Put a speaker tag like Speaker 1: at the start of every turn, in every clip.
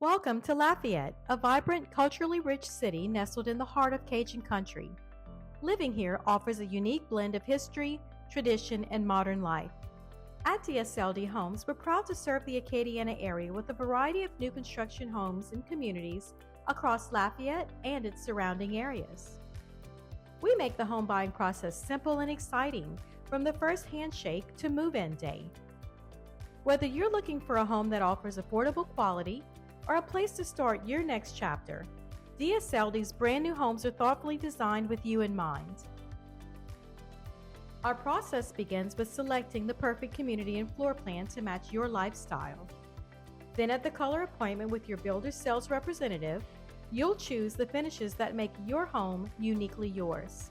Speaker 1: Welcome to Lafayette, a vibrant, culturally rich city nestled in the heart of Cajun country. Living here offers a unique blend of history, tradition, and modern life. At DSLD Homes, we're proud to serve the Acadiana area with a variety of new construction homes and communities across Lafayette and its surrounding areas. We make the home buying process simple and exciting, from the first handshake to move-in day. Whether you're looking for a home that offers affordable quality or a place to start your next chapter, DSLD's brand new homes are thoughtfully designed with you in mind. Our process begins with selecting the perfect community and floor plan to match your lifestyle. Then at the color appointment with your builder's sales representative, you'll choose the finishes that make your home uniquely yours.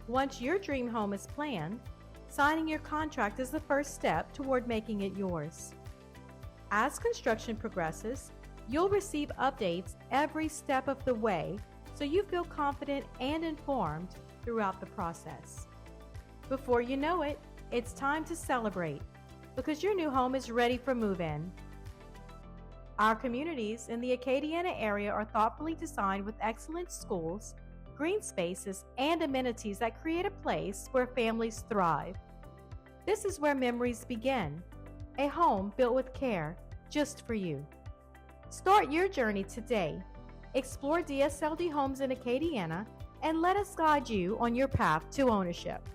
Speaker 1: Once your dream home is planned, signing your contract is the first step toward making it yours. As construction progresses, you'll receive updates every step of the way so you feel confident and informed throughout the process. Before you know it, it's time to celebrate because your new home is ready for move-in. Our communities in the Acadiana area are thoughtfully designed with excellent schools, green spaces, and amenities that create a place where families thrive. This is where memories begin, a home built with care just for you. Start your journey today. Explore DSLD Homes in Acadiana and let us guide you on your path to ownership.